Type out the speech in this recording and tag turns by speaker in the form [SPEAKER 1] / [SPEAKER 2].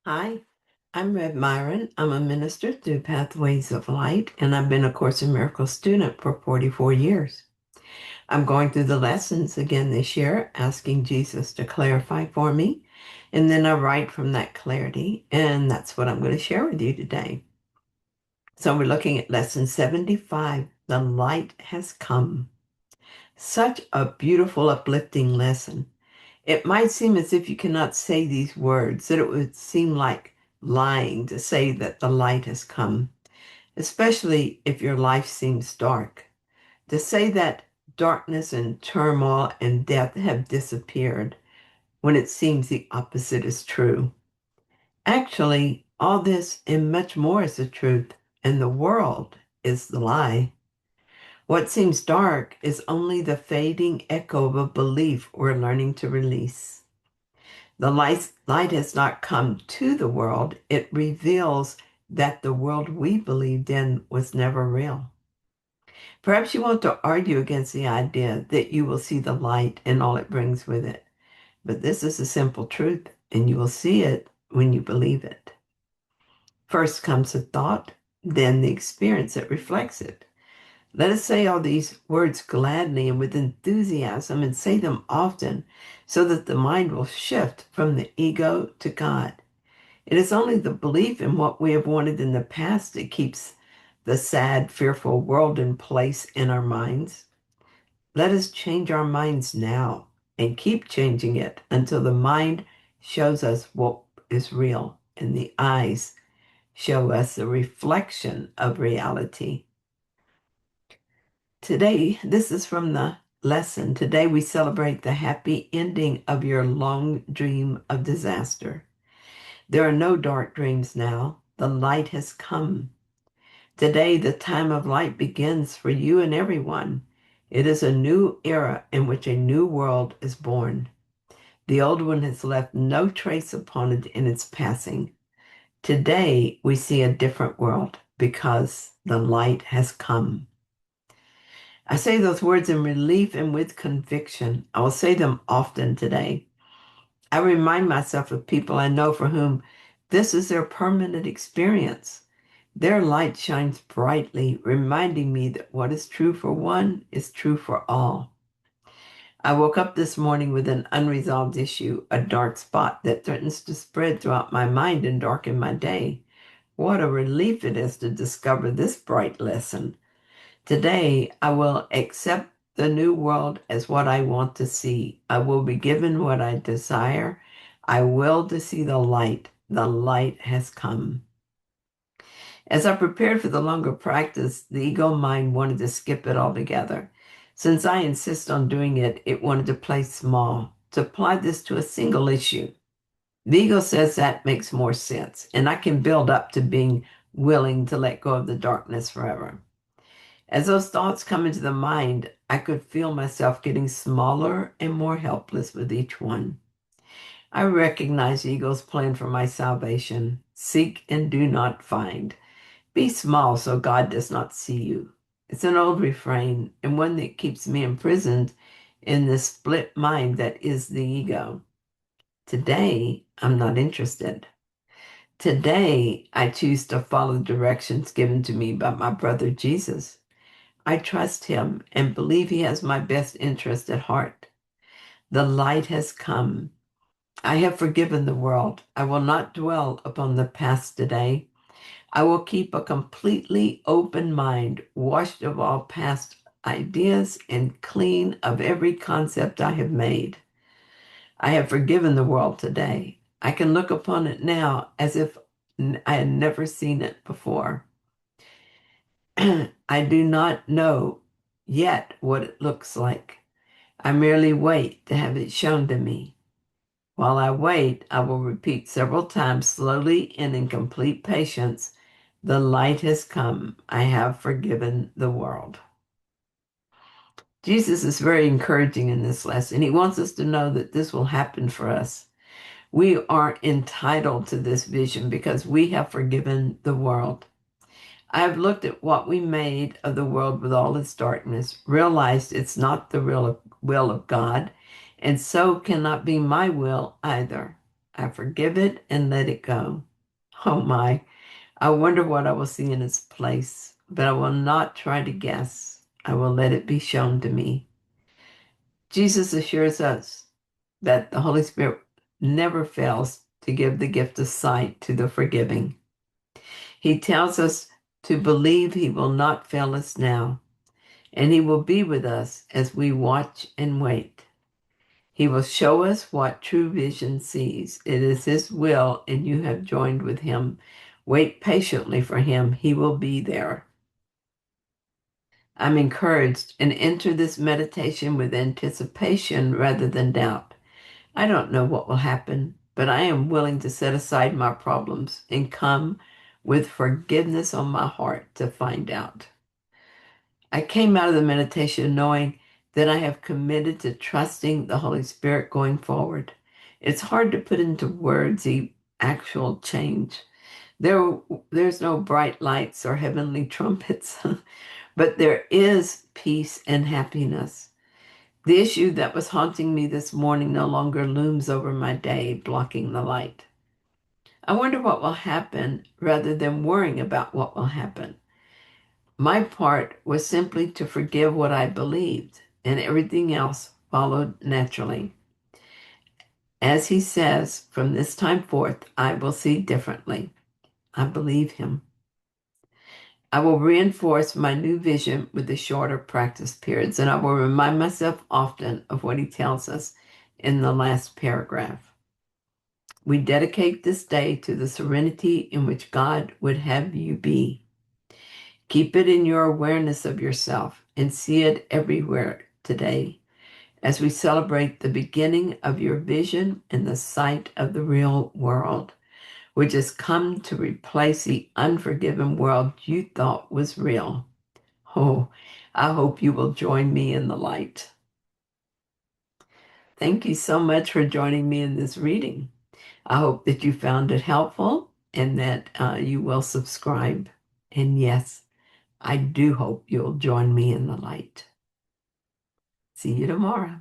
[SPEAKER 1] Hi, I'm Rev Myron. I'm a minister through Pathways of Light, and I've been a Course in Miracles student for 44 years. I'm going through the lessons again this year, asking Jesus to clarify for me, and then I write from that clarity, and that's what I'm going to share with you today. So we're looking at lesson 75, The Light Has Come. Such a beautiful, uplifting lesson. It might seem as if you cannot say these words, that it would seem like lying to say that the light has come, especially if your life seems dark. To say that darkness and turmoil and death have disappeared when it seems the opposite is true. Actually, all this and much more is the truth, and the world is the lie. What seems dark is only the fading echo of a belief we're learning to release. The light has not come to the world. It reveals that the world we believed in was never real. Perhaps you want to argue against the idea that you will see the light and all it brings with it. But this is a simple truth, and you will see it when you believe it. First comes the thought, then the experience that reflects it. Let us say all these words gladly and with enthusiasm and say them often so that the mind will shift from the ego to God. It is only the belief in what we have wanted in the past that keeps the sad, fearful world in place in our minds. Let us change our minds now and keep changing it until the mind shows us what is real and the eyes show us the reflection of reality. Today, this is from the lesson. Today, we celebrate the happy ending of your long dream of disaster. There are no dark dreams now. The light has come. Today, the time of light begins for you and everyone. It is a new era in which a new world is born. The old one has left no trace upon it in its passing. Today, we see a different world because the light has come. I say those words in relief and with conviction. I will say them often today. I remind myself of people I know for whom this is their permanent experience. Their light shines brightly, reminding me that what is true for one is true for all. I woke up this morning with an unresolved issue, a dark spot that threatens to spread throughout my mind and darken my day. What a relief it is to discover this bright lesson. Today, I will accept the new world as what I want to see. I will be given what I desire. I will to see the light. The light has come. As I prepared for the longer practice, the ego mind wanted to skip it altogether. Since I insist on doing it, it wanted to play small, to apply this to a single issue. The ego says that makes more sense, and I can build up to being willing to let go of the darkness forever. As those thoughts come into the mind, I could feel myself getting smaller and more helpless with each one. I recognize the ego's plan for my salvation. Seek and do not find. Be small so God does not see you. It's an old refrain and one that keeps me imprisoned in this split mind that is the ego. Today, I'm not interested. Today, I choose to follow the directions given to me by my brother Jesus. I trust him and believe he has my best interest at heart. The light has come. I have forgiven the world. I will not dwell upon the past today. I will keep a completely open mind, washed of all past ideas and clean of every concept I have made. I have forgiven the world today. I can look upon it now as if I had never seen it before. I do not know yet what it looks like. I merely wait to have it shown to me. While I wait, I will repeat several times slowly and in complete patience, the light has come. I have forgiven the world. Jesus is very encouraging in this lesson. He wants us to know that this will happen for us. We are entitled to this vision because we have forgiven the world. I have looked at what we made of the world with all its darkness, realized it's not the real will of God, and so cannot be my will either. I forgive it and let it go. Oh my, I wonder what I will see in its place, but I will not try to guess. I will let it be shown to me. Jesus assures us that the Holy Spirit never fails to give the gift of sight to the forgiving. He tells us to believe He will not fail us now, and He will be with us as we watch and wait. He will show us what true vision sees. It is His will, and you have joined with Him. Wait patiently for Him. He will be there. I'm encouraged and enter this meditation with anticipation rather than doubt. I don't know what will happen, but I am willing to set aside my problems and come with forgiveness on my heart to find out. I came out of the meditation knowing that I have committed to trusting the Holy Spirit going forward. It's hard to put into words the actual change. There's no bright lights or heavenly trumpets, but there is peace and happiness. The issue that was haunting me this morning no longer looms over my day, blocking the light. I wonder what will happen rather than worrying about what will happen. My part was simply to forgive what I believed, and everything else followed naturally. As he says, from this time forth, I will see differently. I believe him. I will reinforce my new vision with the shorter practice periods, and I will remind myself often of what he tells us in the last paragraph. We dedicate this day to the serenity in which God would have you be. Keep it in your awareness of yourself and see it everywhere today as we celebrate the beginning of your vision and the sight of the real world, which has come to replace the unforgiven world you thought was real. Oh, I hope you will join me in the light. Thank you so much for joining me in this reading. I hope that you found it helpful and that you will subscribe. And yes, I do hope you'll join me in the light. See you tomorrow.